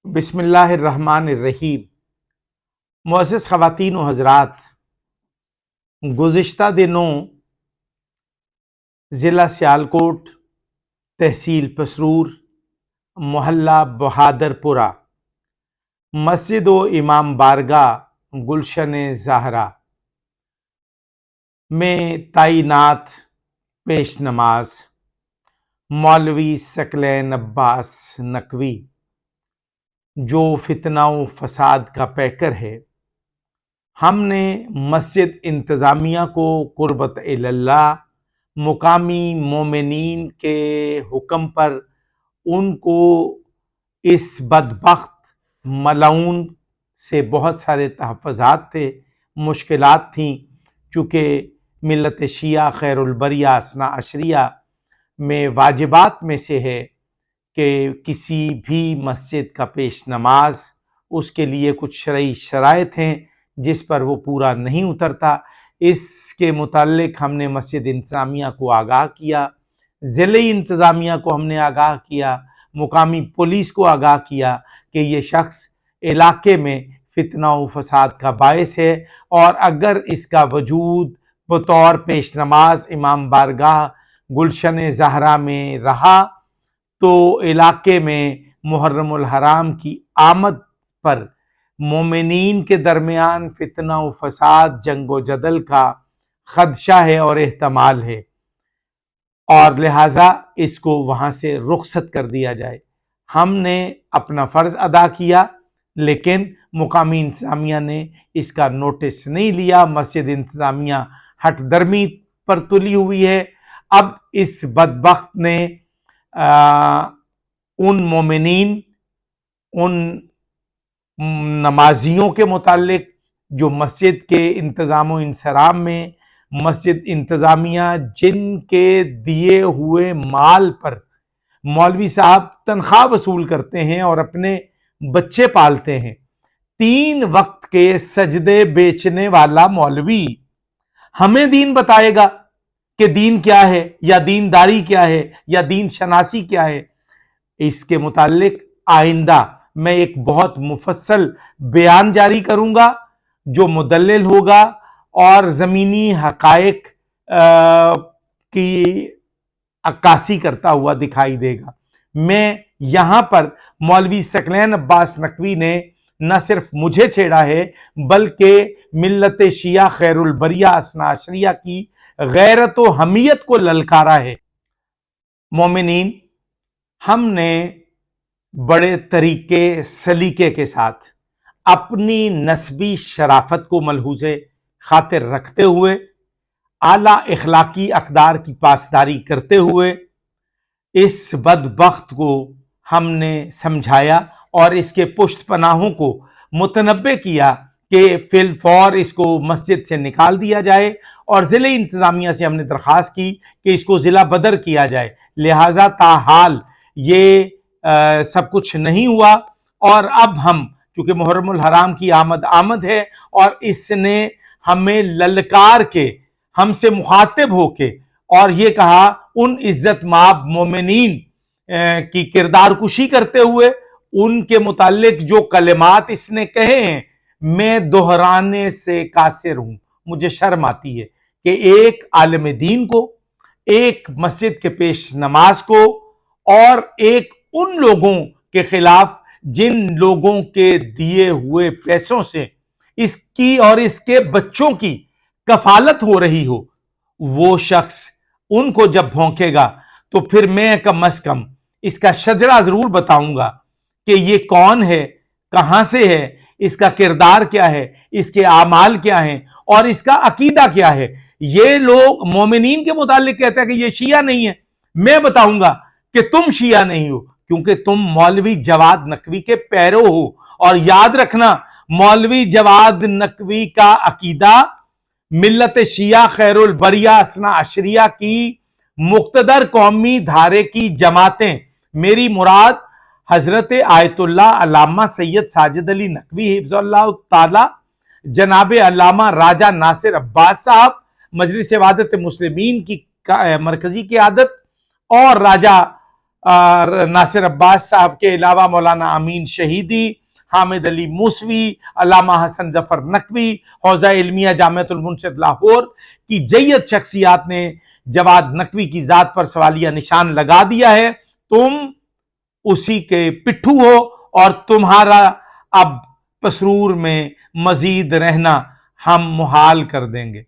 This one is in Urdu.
بسم اللہ الرحمن الرحیم۔ معزز خواتین و حضرات، گزشتہ دنوں ضلع سیالکوٹ، تحصیل پسرور، محلہ بہادر پورہ، مسجد و امام بارگاہ گلشن زہرا میں تعینات پیش نماز مولوی ثقلین عباس نقوی، جو فتنہ و فساد کا پیکر ہے، ہم نے مسجد انتظامیہ کو قربت اللہ مقامی مومنین کے حکم پر ان کو اس بدبخت ملعون سے بہت سارے تحفظات تھے، مشکلات تھیں، چونکہ ملت شیعہ خیر البریہ اثنا عشریہ میں واجبات میں سے ہے کہ کسی بھی مسجد کا پیش نماز اس کے لیے کچھ شرعی شرائط ہیں جس پر وہ پورا نہیں اترتا۔ اس کے متعلق ہم نے مسجد انتظامیہ کو آگاہ کیا، ضلعی انتظامیہ کو ہم نے آگاہ کیا، مقامی پولیس کو آگاہ کیا کہ یہ شخص علاقے میں فتنہ و فساد کا باعث ہے، اور اگر اس کا وجود بطور پیش نماز امام بارگاہ گلشن زہرا میں رہا تو علاقے میں محرم الحرام کی آمد پر مومنین کے درمیان فتنہ و فساد، جنگ و جدل کا خدشہ ہے اور احتمال ہے، اور لہٰذا اس کو وہاں سے رخصت کر دیا جائے۔ ہم نے اپنا فرض ادا کیا، لیکن مقامی انتظامیہ نے اس کا نوٹس نہیں لیا۔ مسجد انتظامیہ ہٹ درمی پر تلی ہوئی ہے۔ اب اس بدبخت نے ان مومنین، ان نمازیوں کے متعلق جو مسجد کے انتظام و انصرام میں مسجد انتظامیہ جن کے دیے ہوئے مال پر مولوی صاحب تنخواہ وصول کرتے ہیں اور اپنے بچے پالتے ہیں، 3 وقت کے سجدے بیچنے والا مولوی ہمیں دین بتائے گا کہ دین کیا ہے، یا دینداری کیا ہے، یا دین شناسی کیا ہے؟ اس کے متعلق آئندہ میں ایک بہت مفصل بیان جاری کروں گا جو مدلل ہوگا اور زمینی حقائق کی عکاسی کرتا ہوا دکھائی دے گا۔ میں یہاں پر مولوی ثقلین عباس نقوی نے نہ صرف مجھے چھیڑا ہے بلکہ ملت شیعہ خیر البریہ اثنا عشریہ کی غیرت و حمیت کو للکارا ہے۔ مومنین، ہم نے بڑے طریقے سلیقے کے ساتھ اپنی نسبی شرافت کو ملحوظ خاطر رکھتے ہوئے، اعلیٰ اخلاقی اقدار کی پاسداری کرتے ہوئے اس بدبخت کو ہم نے سمجھایا اور اس کے پشت پناہوں کو متنبع کیا کہ فی الفور اس کو مسجد سے نکال دیا جائے، اور ضلع انتظامیہ سے ہم نے درخواست کی کہ اس کو ضلع بدر کیا جائے۔ لہٰذا تاحال یہ سب کچھ نہیں ہوا، اور اب ہم چونکہ محرم الحرام کی آمد ہے اور اس نے ہمیں للکار کے، ہم سے مخاطب ہو کے اور یہ کہا ان عزت مآب مومنین کی کردار کشی کرتے ہوئے ان کے متعلق جو کلمات اس نے کہے ہیں، میں دہرانے سے قاصر ہوں۔ مجھے شرم آتی ہے کہ ایک عالم دین کو، ایک مسجد کے پیش نماز کو، اور ایک ان لوگوں کے خلاف جن لوگوں کے دیے ہوئے پیسوں سے اس کی اور اس کے بچوں کی کفالت ہو رہی ہو، وہ شخص ان کو جب بھونکے گا تو پھر میں کم از کم اس کا شجرہ ضرور بتاؤں گا کہ یہ کون ہے، کہاں سے ہے، اس کا کردار کیا ہے، اس کے اعمال کیا ہیں، اور اس کا عقیدہ کیا ہے۔ یہ لوگ مومنین کے متعلق کہتے ہیں کہ یہ شیعہ نہیں ہے، میں بتاؤں گا کہ تم شیعہ نہیں ہو، کیونکہ تم مولوی جواد نقوی کے پیرو ہو۔ اور یاد رکھنا، مولوی جواد نقوی کا عقیدہ ملت شیعہ خیر البریہ اثنا عشریہ کی مقتدر قومی دھارے کی جماعتیں، میری مراد حضرت آیت اللہ علامہ سید ساجد علی نقوی حفظ اللہ تعالی، جناب علامہ راجہ ناصر عباس صاحب مجلس وحدت مسلمین کی مرکزی قیادت، اور راجہ اور ناصر عباس صاحب کے علاوہ مولانا امین شہیدی، حامد علی موسوی، علامہ حسن ظفر نقوی، حوزہ علمیہ جامعۃ المنصف لاہور کی جید شخصیات نے جواد نقوی کی ذات پر سوالیہ نشان لگا دیا ہے۔ تم اسی کے پٹھو ہو اور تمہارا اب پسرور میں مزید رہنا ہم محال کر دیں گے۔